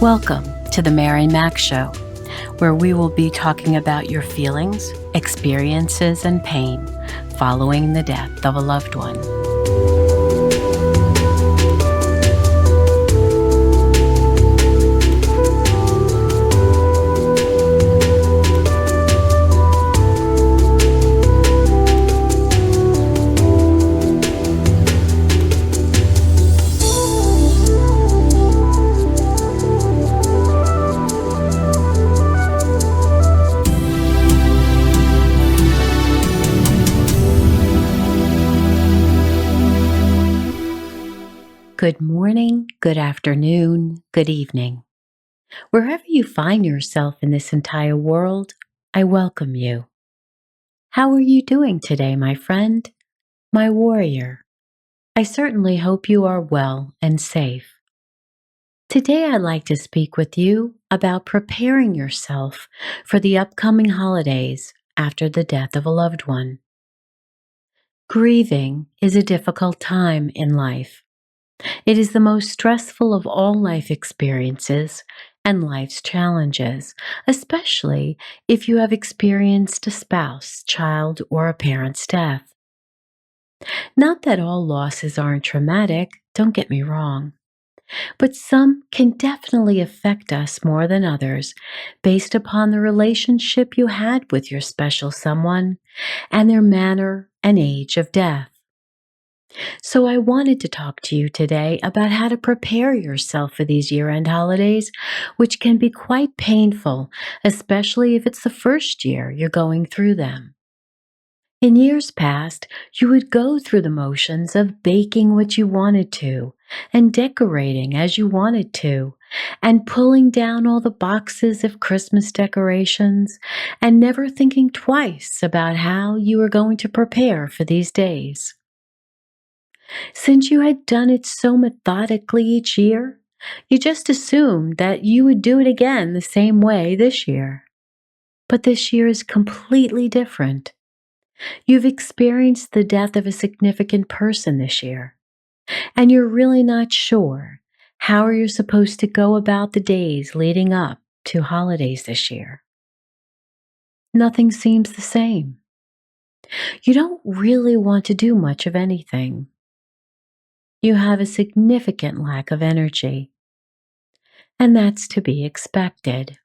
Welcome to the Mary Mac Show, where we will be talking about your feelings, experiences, and pain following the death of a loved one. Good morning, good afternoon, good evening. Wherever you find yourself in this entire world, I welcome you. How are you doing today, my friend, my warrior? I certainly hope you are well and safe. Today I'd like to speak with you about preparing yourself for the upcoming holidays after the death of a loved one. Grieving is a difficult time in life. It is the most stressful of all life experiences and life's challenges, especially if you have experienced a spouse, child, or a parent's death. Not that all losses aren't traumatic, don't get me wrong, but some can definitely affect us more than others based upon the relationship you had with your special someone and their manner and age of death. So I wanted to talk to you today about how to prepare yourself for these year-end holidays, which can be quite painful, especially if it's the first year you're going through them. In years past, you would go through the motions of baking what you wanted to, and decorating as you wanted to, and pulling down all the boxes of Christmas decorations, and never thinking twice about how you were going to prepare for these days. Since you had done it so methodically each year, you just assumed that you would do it again the same way this year. But this year is completely different. You've experienced the death of a significant person this year, and you're really not sure how you're supposed to go about the days leading up to holidays this year. Nothing seems the same. You don't really want to do much of anything. You have a significant lack of energy, and that's to be expected.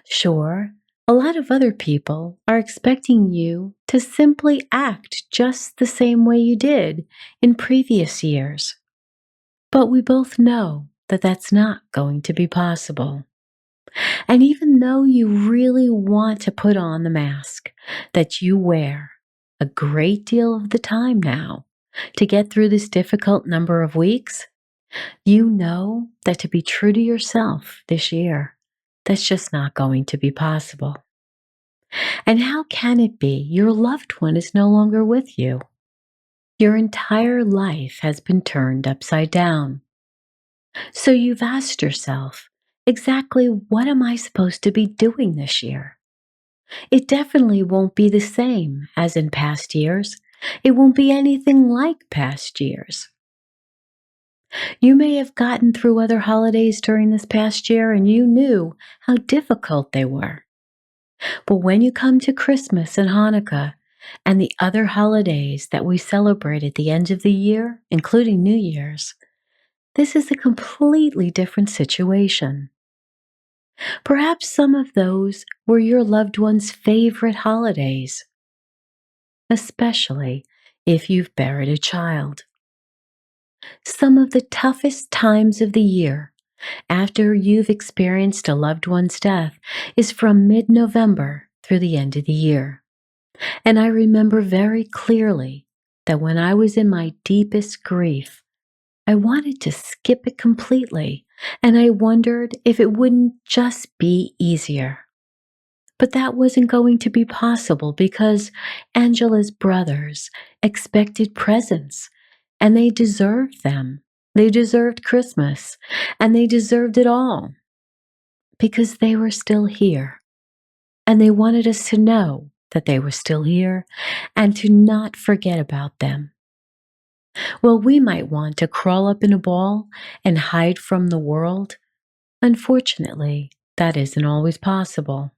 Sure, a lot of other people are expecting you to simply act just the same way you did in previous years, but we both know that that's not going to be possible. And even though you really want to put on the mask that you wear a great deal of the time now to get through this difficult number of weeks, you know that to be true to yourself this year, that's just not going to be possible. And how can it be your loved one is no longer with you? Your entire life has been turned upside down. So you've asked yourself, exactly what am I supposed to be doing this year? It definitely won't be the same as in past years. It won't be anything like past years. You may have gotten through other holidays during this past year and you knew how difficult they were. But when you come to Christmas and Hanukkah and the other holidays that we celebrate at the end of the year, including New Year's, this is a completely different situation. Perhaps some of those were your loved one's favorite holidays, especially if you've buried a child. Some of the toughest times of the year after you've experienced a loved one's death is from mid November through the end of the year. And I remember very clearly that when I was in my deepest grief, I wanted to skip it completely, and I wondered if it wouldn't just be easier. But that wasn't going to be possible because Angela's brothers expected presents, and they deserved them. They deserved Christmas, and they deserved it all because they were still here. And they wanted us to know that they were still here and to not forget about them. Well, we might want to crawl up in a ball and hide from the world. Unfortunately, that isn't always possible.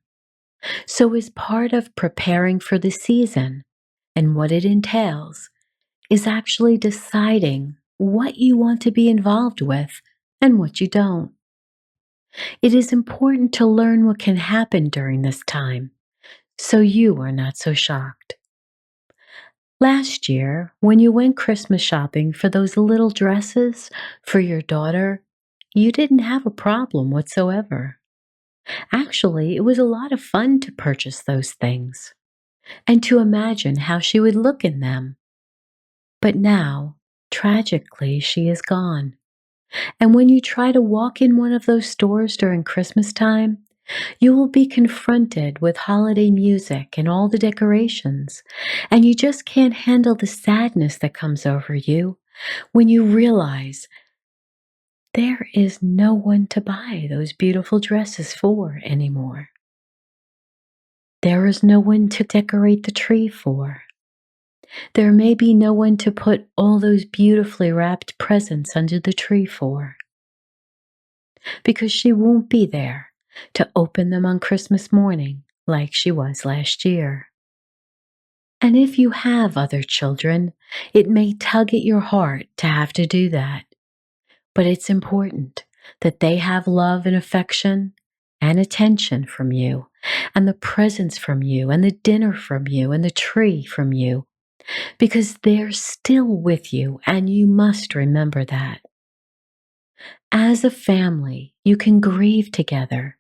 So, as part of preparing for the season and what it entails, is actually deciding what you want to be involved with and what you don't. It is important to learn what can happen during this time so you are not so shocked. Last year, when you went Christmas shopping for those little dresses for your daughter, you didn't have a problem whatsoever. Actually, it was a lot of fun to purchase those things and to imagine how she would look in them. But now, tragically, she is gone. And when you try to walk in one of those stores during Christmas time, you will be confronted with holiday music and all the decorations, and you just can't handle the sadness that comes over you when you realize there is no one to buy those beautiful dresses for anymore. There is no one to decorate the tree for. There may be no one to put all those beautifully wrapped presents under the tree for, because she won't be there to open them on Christmas morning like she was last year. And if you have other children, it may tug at your heart to have to do that. But it's important that they have love and affection and attention from you, and the presents from you, and the dinner from you, and the tree from you, because they're still with you, and you must remember that. As a family, you can grieve together,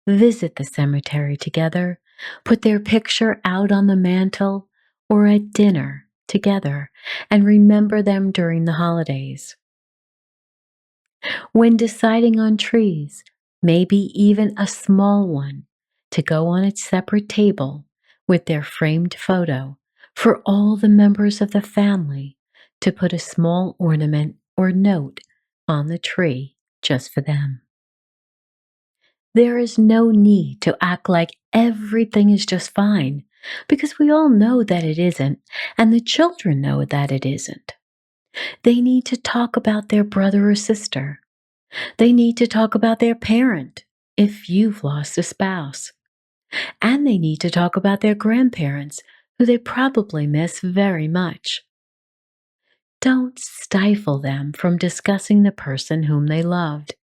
visit the cemetery together, put their picture out on the mantle or at dinner together, and remember them during the holidays. When deciding on trees, maybe even a small one to go on its separate table with their framed photo for all the members of the family to put a small ornament or note on the tree just for them. There is no need to act like everything is just fine because we all know that it isn't, and the children know that it isn't. They need to talk about their brother or sister. They need to talk about their parent if you've lost a spouse. And they need to talk about their grandparents who they probably miss very much. Don't stifle them from discussing the person whom they loved.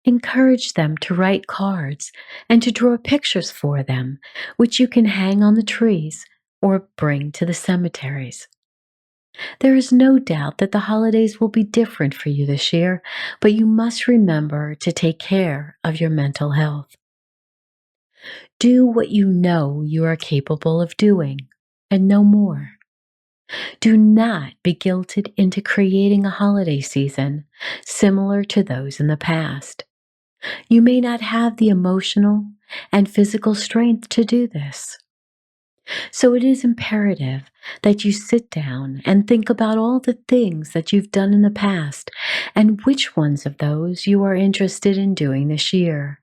Encourage them to write cards and to draw pictures for them, which you can hang on the trees or bring to the cemeteries. There is no doubt that the holidays will be different for you this year, but you must remember to take care of your mental health. Do what you know you are capable of doing, and no more. Do not be guilted into creating a holiday season similar to those in the past. You may not have the emotional and physical strength to do this. So it is imperative that you sit down and think about all the things that you've done in the past and which ones of those you are interested in doing this year.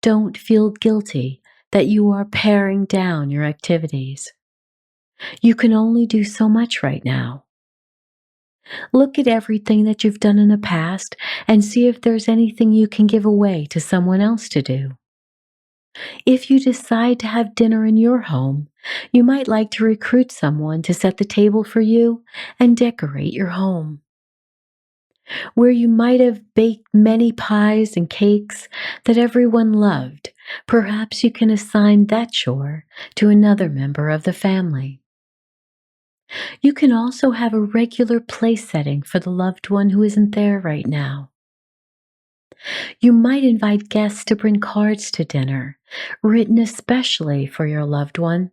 Don't feel guilty that you are paring down your activities. You can only do so much right now. Look at everything that you've done in the past and see if there's anything you can give away to someone else to do. If you decide to have dinner in your home, you might like to recruit someone to set the table for you and decorate your home. Where you might have baked many pies and cakes that everyone loved, perhaps you can assign that chore to another member of the family. You can also have a regular place setting for the loved one who isn't there right now. You might invite guests to bring cards to dinner, written especially for your loved one.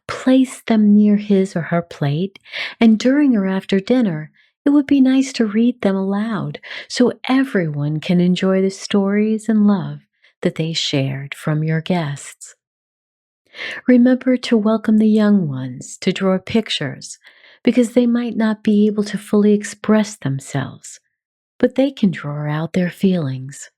Place them near his or her plate, and during or after dinner, it would be nice to read them aloud so everyone can enjoy the stories and love that they shared from your guests. Remember to welcome the young ones to draw pictures because they might not be able to fully express themselves, but they can draw out their feelings.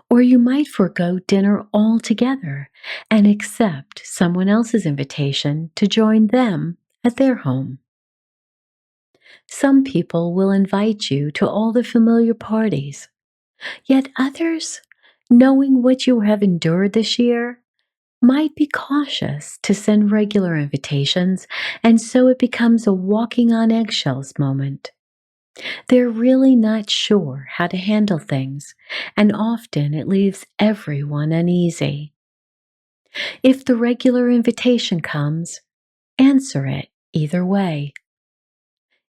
Or you might forego dinner altogether and accept someone else's invitation to join them at their home. Some people will invite you to all the familiar parties, yet others, knowing what you have endured this year, might be cautious to send regular invitations, and so it becomes a walking on eggshells moment. They're really not sure how to handle things, and often it leaves everyone uneasy. If the regular invitation comes, answer it either way.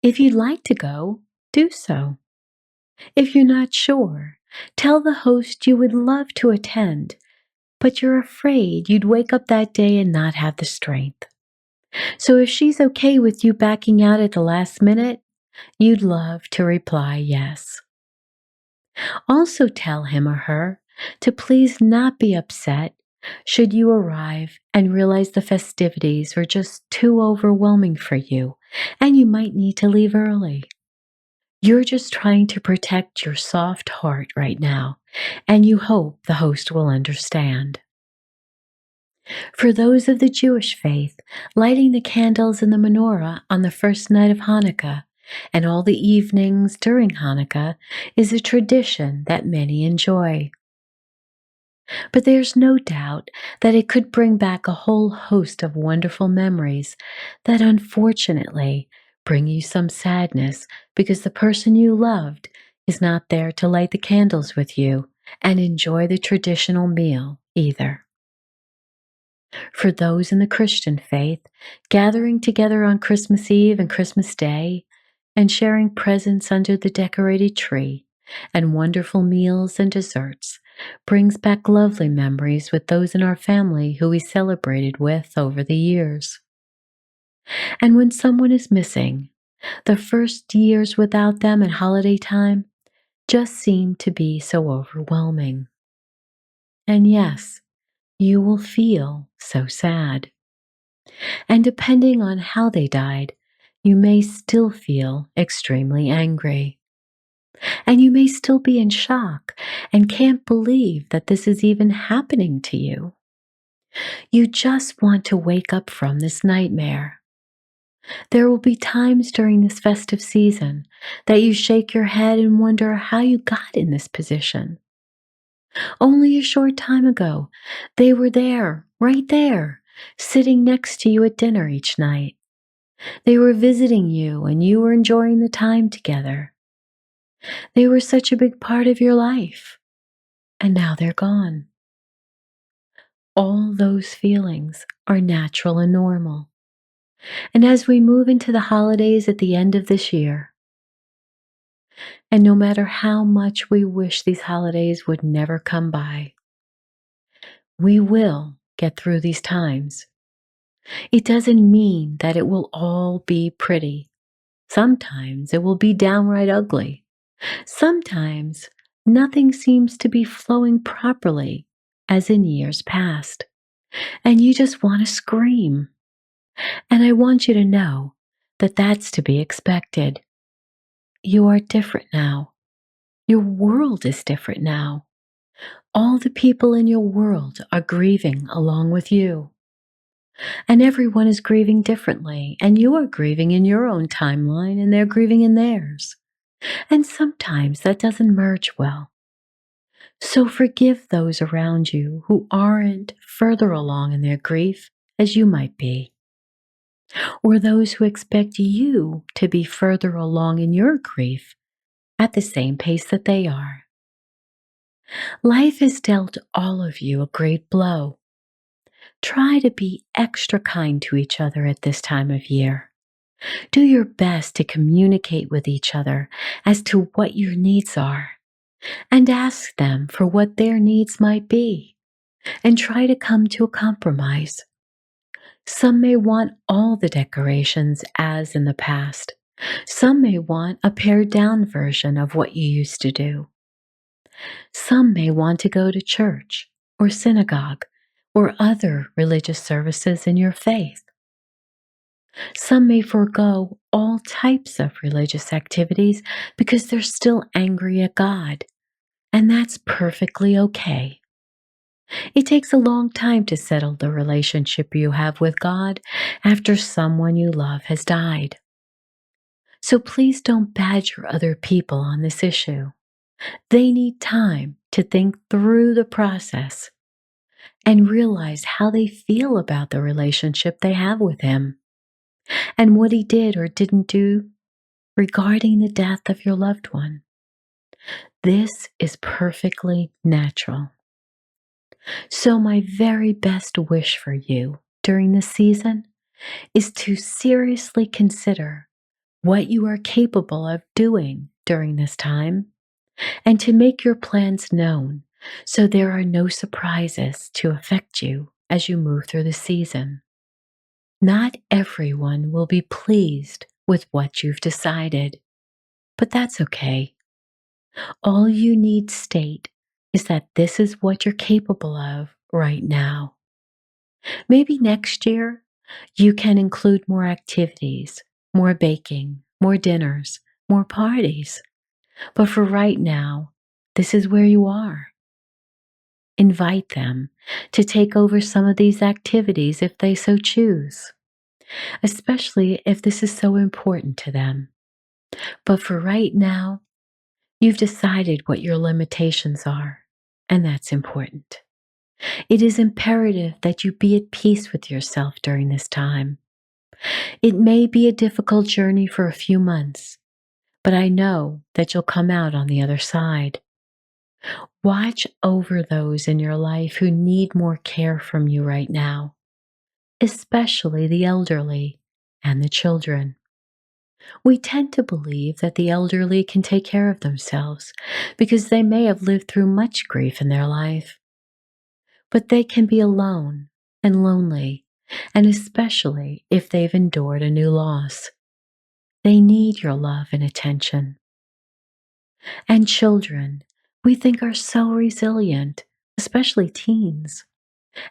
If you'd like to go, do so. If you're not sure, tell the host you would love to attend, but you're afraid you'd wake up that day and not have the strength. So if she's okay with you backing out at the last minute, you'd love to reply yes. Also tell him or her to please not be upset should you arrive and realize the festivities are just too overwhelming for you and you might need to leave early. You're just trying to protect your soft heart right now, and you hope the host will understand. For those of the Jewish faith, lighting the candles in the menorah on the first night of Hanukkah and all the evenings during Hanukkah is a tradition that many enjoy. But there's no doubt that it could bring back a whole host of wonderful memories that unfortunately bring you some sadness because the person you loved is not there to light the candles with you and enjoy the traditional meal either. For those in the Christian faith, gathering together on Christmas Eve and Christmas Day and sharing presents under the decorated tree and wonderful meals and desserts brings back lovely memories with those in our family who we celebrated with over the years. And when someone is missing, the first years without them at holiday time just seem to be so overwhelming. And yes, you will feel so sad. And depending on how they died, you may still feel extremely angry. And you may still be in shock and can't believe that this is even happening to you. You just want to wake up from this nightmare. There will be times during this festive season that you shake your head and wonder how you got in this position. Only a short time ago, they were there, right there, sitting next to you at dinner each night. They were visiting you and you were enjoying the time together. They were such a big part of your life, and now they're gone. All those feelings are natural and normal. And as we move into the holidays at the end of this year, and no matter how much we wish these holidays would never come by, we will get through these times. It doesn't mean that it will all be pretty. Sometimes it will be downright ugly. Sometimes nothing seems to be flowing properly as in years past, and you just want to scream. And I want you to know that that's to be expected. You are different now. Your world is different now. All the people in your world are grieving along with you. And everyone is grieving differently, and you are grieving in your own timeline, and they're grieving in theirs. And sometimes that doesn't merge well. So forgive those around you who aren't further along in their grief as you might be, or those who expect you to be further along in your grief at the same pace that they are. Life has dealt all of you a great blow. Try to be extra kind to each other at this time of year. Do your best to communicate with each other as to what your needs are. and ask them for what their needs might be and try to come to a compromise. Some may want all the decorations as in the past. Some may want a pared down version of what you used to do. Some may want to go to church or synagogue or other religious services in your faith. Some may forego all types of religious activities because they're still angry at God, and that's perfectly okay. It takes a long time to settle the relationship you have with God after someone you love has died. So please don't badger other people on this issue. They need time to think through the process and realize how they feel about the relationship they have with Him and what He did or didn't do regarding the death of your loved one. This is perfectly natural. So, my very best wish for you during this season is to seriously consider what you are capable of doing during this time and to make your plans known so there are no surprises to affect you as you move through the season. Not everyone will be pleased with what you've decided, but that's okay. All you need state is that this is what you're capable of right now. Maybe next year you can include more activities, more baking, more dinners, more parties. But for right now, this is where you are. Invite them to take over some of these activities if they so choose, especially if this is so important to them. But for right now, you've decided what your limitations are, and that's important. It is imperative that you be at peace with yourself during this time. It may be a difficult journey for a few months, but I know that you'll come out on the other side. Watch over those in your life who need more care from you right now, especially the elderly and the children. We tend to believe that the elderly can take care of themselves because they may have lived through much grief in their life. But they can be alone and lonely, and especially if they've endured a new loss. They need your love and attention. And children, we think are so resilient, especially teens.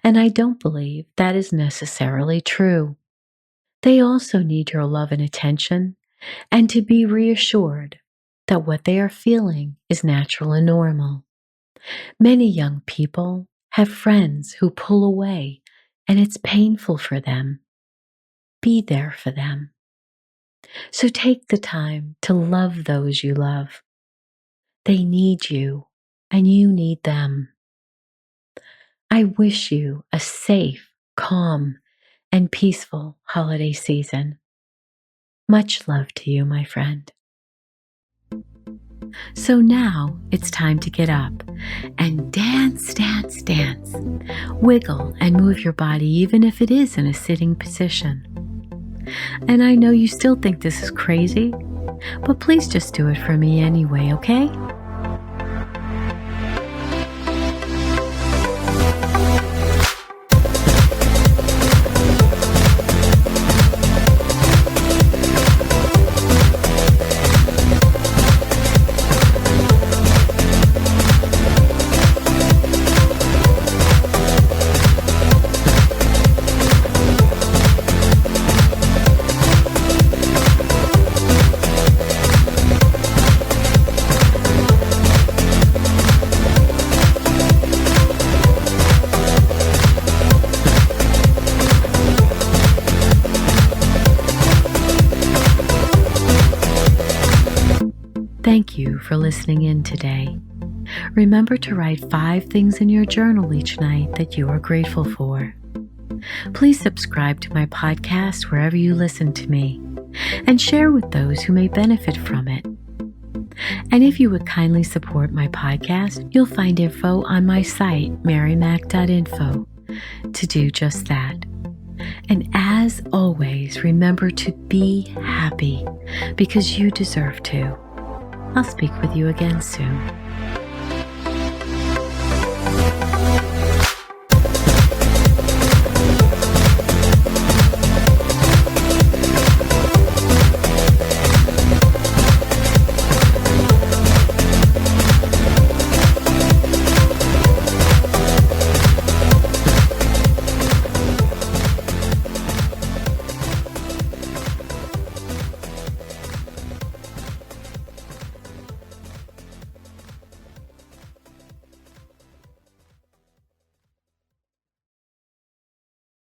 And I don't believe that is necessarily true. They also need your love and attention, and to be reassured that what they are feeling is natural and normal. Many young people have friends who pull away, and it's painful for them. Be there for them. So take the time to love those you love. They need you, and you need them. I wish you a safe, calm, and peaceful holiday season. Much love to you, my friend. So now it's time to get up and dance, dance, dance. Wiggle and move your body even if it is in a sitting position. And I know you still think this is crazy, but please just do it for me anyway, okay? Thank you for listening in today. Remember to write 5 things in your journal each night that you are grateful for. Please subscribe to my podcast wherever you listen to me and share with those who may benefit from it. And if you would kindly support my podcast, you'll find info on my site, marymac.info, to do just that. And as always, remember to be happy because you deserve to. I'll speak with you again soon.